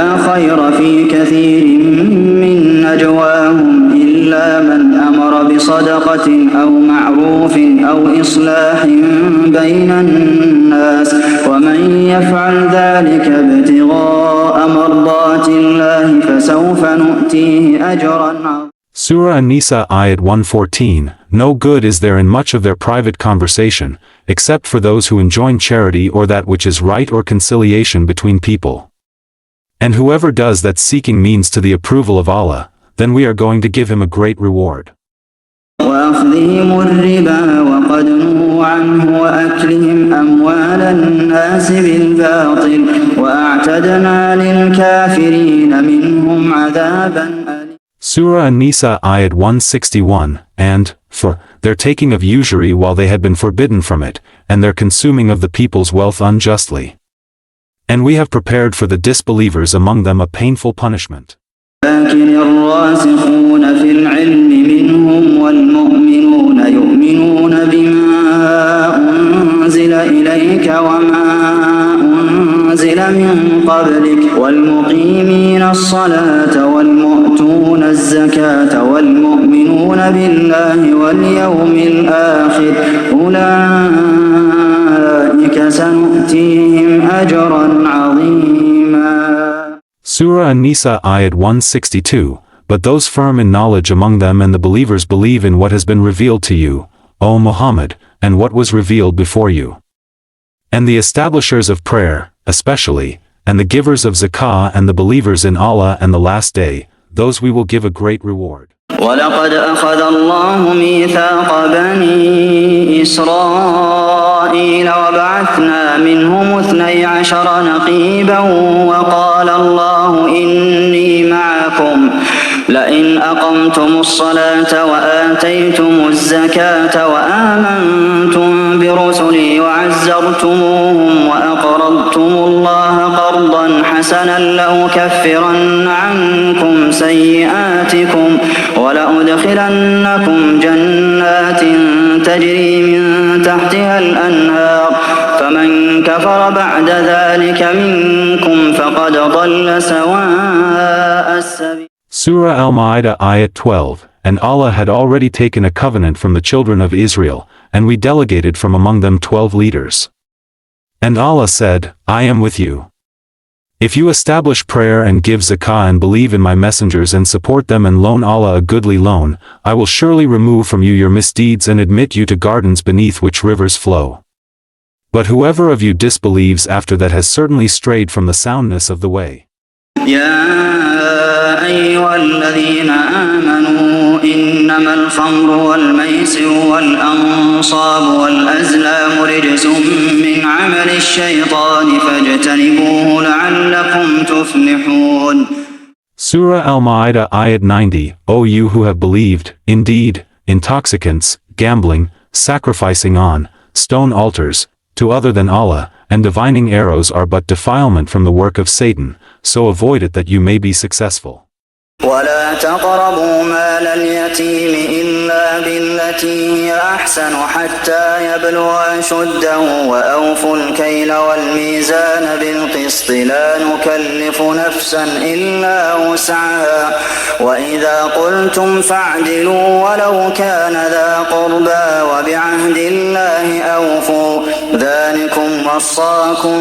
لا خير في كثير من نجواهم إلا من أمر بصدقة أو معروف أو إصلاح بين الناس ومن يفعل ذلك ابتغاء مرضات الله فسوف نؤتيه أجرا عظيما. Surah An-Nisa Ayat 114, No good is there in much of their private conversation, except for those who enjoin charity or that which is right or conciliation between people. And whoever does that seeking means to the approval of Allah, then we are going to give him a great reward. وأخذهم الربا وقد نهوا عنه وأكلهم أموال الناس بالباطل وأعتدنا للكافرين منهم عذابا أليما. Surah An-Nisa Ayat 161, and, for, their taking of usury while they had been forbidden from it, and their consuming of the people's wealth unjustly. And we have prepared for the disbelievers among them a painful punishment. لكن الراسخون في العلم منهم والمؤمنون يؤمنون بما أنزل إليك وما أنزل من قبلك والمقيمين الصلاة والمؤتون الزكاة والمؤمنون بالله واليوم الآخر أولئك سنؤتيهم أجرا عظيما. Surah An-Nisa Ayat 162, But those firm in knowledge among them and the believers believe in what has been revealed to you, O Muhammad, and what was revealed before you. And the establishers of prayer, especially, and the givers of zakah and the believers in Allah and the last day, those we will give a great reward. ولقد أخذ الله ميثاق بني إسرائيل وبعثنا منهم 12 نقيبا وقال الله إني معكم لئن أقمتم الصلاة وآتيتم الزكاة وآمنتم برسلي وعزرتموهم وأقرضتم الله قرضا حسنا لأكفرن عنكم سيئاتكم ولأدخلنكم جنات تجري من تحتها الأنهار فمن كفر بعد ذلك منكم فقد ضل سواء السبيل. Surah Al-Ma'idah Ayat 12, And Allah had already taken a covenant from the children of Israel, and we delegated from among them 12 leaders. And Allah said, I am with you. If you establish prayer and give zakah and believe in my messengers and support them and loan Allah a goodly loan, I will surely remove from you your misdeeds and admit you to gardens beneath which rivers flow. But whoever of you disbelieves after that has certainly strayed from the soundness of the way. يا أيها الذين آمنوا إنما الخمر والميسر والأنصاب والأزلام رجس من عمل الشيطان فاجتنبوه لعلكم تفلحون. Surah Al-Ma'idah Ayat 90, O you who have believed, indeed, intoxicants, gambling, sacrificing on stone altars to other than Allah, and divining arrows are but defilement from the work of Satan, so avoid it that you may be successful. ولا تقربوا مال اليتيم إلا بالتي هي أحسن حتى يبلغ أشده وأوفوا الكيل والميزان بالقسط لا نكلف نفسا إلا وسعها وإذا قلتم فاعدلوا ولو كان ذا قربى وبعهد الله أوفوا ذلكم وصاكم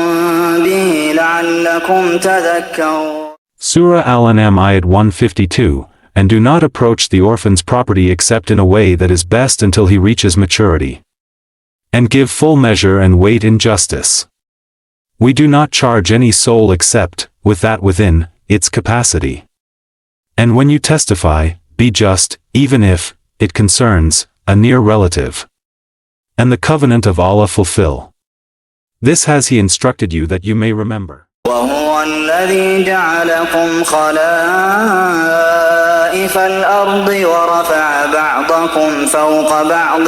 به لعلكم تذكرون. Surah Al-An'am Ayat 152, And do not approach the orphan's property except in a way that is best until he reaches maturity. And give full measure and weight in justice. We do not charge any soul except, with that within, its capacity. And when you testify, be just, even if it concerns a near relative. And the covenant of Allah fulfill. This has He instructed you that you may remember. وهو الذي جعلكم خلائف الأرض ورفع بعضكم فوق بعض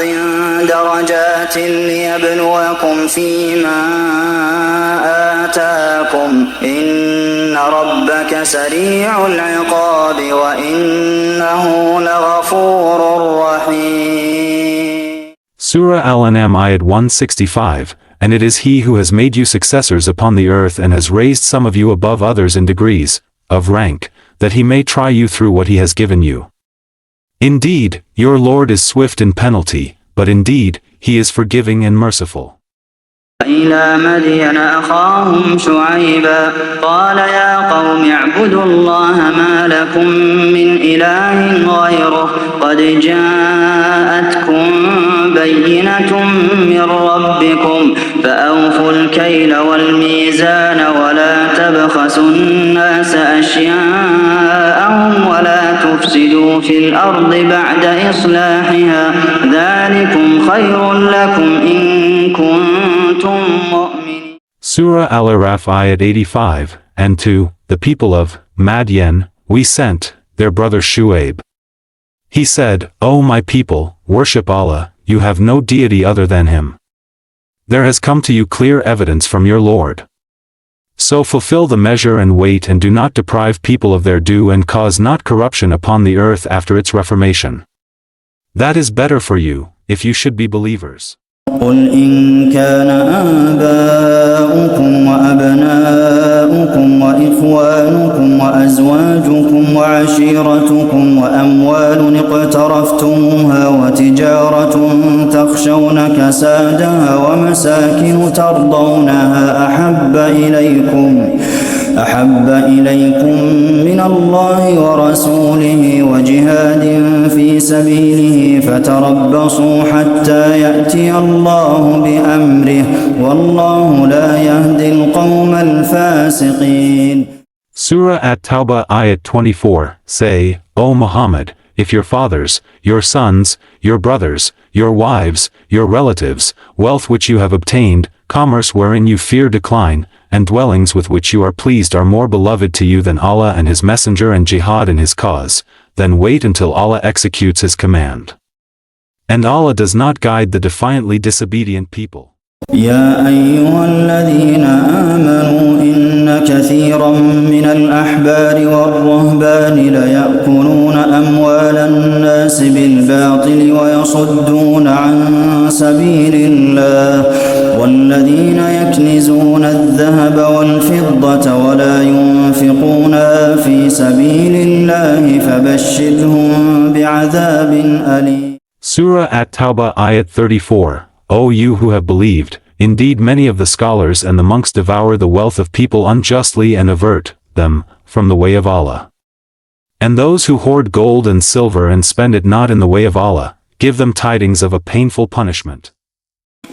درجات ليبلوكم فيما آتاكم إن ربك سريع العقاب وإنه لغفور رحيم. Surah Al-An'am Ayat 165, and it is He who has made you successors upon the earth and has raised some of you above others in degrees, of rank, that He may try you through what He has given you. Indeed, your Lord is swift in penalty, but indeed, He is forgiving and merciful. إلى مدين أخاهم شعيبا قال يا قوم اعبدوا الله ما لكم من إله غيره قد جاءتكم بينة من ربكم فأوفوا الكيل والميزان ولا تبخسوا الناس أشياءهم ولا تفسدوا في الأرض بعد إصلاحها ذلكم خير لكم إن كنتم مؤمنين. Surah Al-Araf Ayat 85, and to the people of Madian we sent their brother Shu'aib. He said, O my people, worship Allah, you have no deity other than Him. There has come to you clear evidence from your Lord. So fulfill the measure and weight and do not deprive people of their due and cause not corruption upon the earth after its reformation. That is better for you, if you should be believers. قل إن كان آباؤكم وأبناؤكم وإخوانكم وأزواجكم وعشيرتكم وأموال اقترفتموها وتجارة تخشون كسادها ومساكن ترضونها أحب إليكم من الله ورسوله وجهاد في سبيله فتربصوا حتى يأتي الله بأمره والله لا يهدي القوم الفاسقين. Surah At-Tawbah Ayat 24, say, O Muhammad, if your fathers, your sons, your brothers, your wives, your relatives, wealth which you have obtained, commerce wherein you fear decline, and dwellings with which you are pleased are more beloved to you than Allah and His Messenger and jihad in His cause, then wait until Allah executes His command. And Allah does not guide the defiantly disobedient people. يا أيها الذين آمنوا إن كثيرا من الأحبار والرهبان ليأكلون أموال الناس بالباطل ويصدون عن سبيل الله والذين يكنزون الذهب والفضة ولا ينفقونها في سبيل الله فبشرهم بعذاب أليم. Surah At-Tawbah Ayat 34. O you who have believed, indeed many of the scholars and the monks devour the wealth of people unjustly and avert them from the way of Allah. And those who hoard gold and silver and spend it not in the way of Allah, give them tidings of a painful punishment.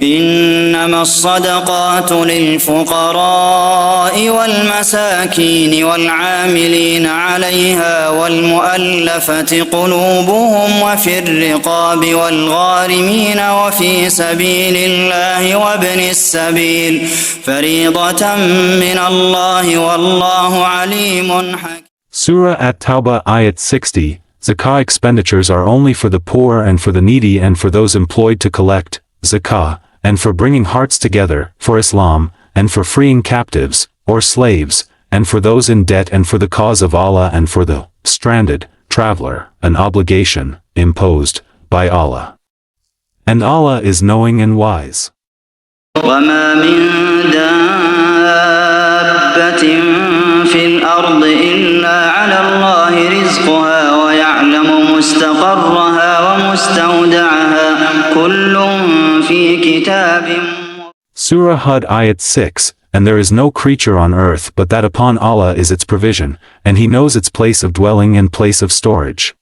إنما الصدقات للفقراء والمساكين والعاملين عليها والمؤلفة قلوبهم وفي الرقاب والغارمين وفي سبيل الله وابن السبيل فريضة من الله والله عليم حكيم. Surah At-Tawbah Ayat 60, Zakah expenditures are only for the poor and for the needy and for those employed to collect Zakah, and for bringing hearts together, for Islam, and for freeing captives, or slaves, and for those in debt and for the cause of Allah and for the stranded traveler, an obligation imposed by Allah. And Allah is knowing and wise. وما من دابة في الأرض إلا على الله رزقها ويعلم مستقرها ومستودعها كل في كتاب. Surah Hud Ayat 6, and there is no creature on earth but that upon Allah is its provision, and He knows its place of dwelling and place of storage.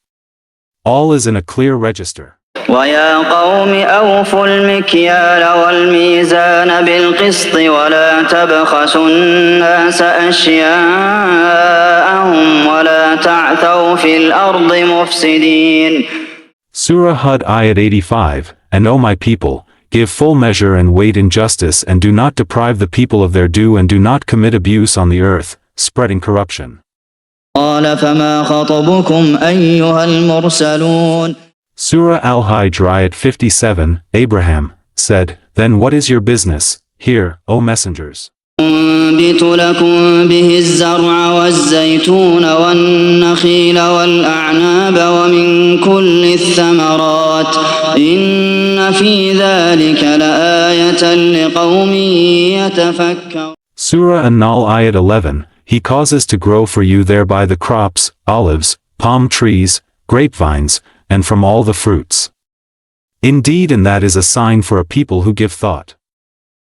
All is in a clear register. ويا قوم أوفوا المكيال والميزان بالقسط ولا تبخسوا الناس أشياءهم ولا تعثوا في الأرض مفسدين. Surah Hud Ayat 85, and O my people, give full measure and weight in justice and do not deprive the people of their due and do not commit abuse on the earth, spreading corruption. قال فما خطبكم أيها المرسلون. Surah Al-Hijr Ayat 57, Abraham said, Then what is your business, here, O messengers? ينبت لكم به الزرع والزيتون والنخيل والأعناب ومن كل الثمرات إن في ذلك لآية لقوم يتفكرون. Surah An-Nahl Ayat 11, He causes to grow for you thereby the crops, olives, palm trees, grapevines, and from all the fruits. Indeed, and that is a sign for a people who give thought.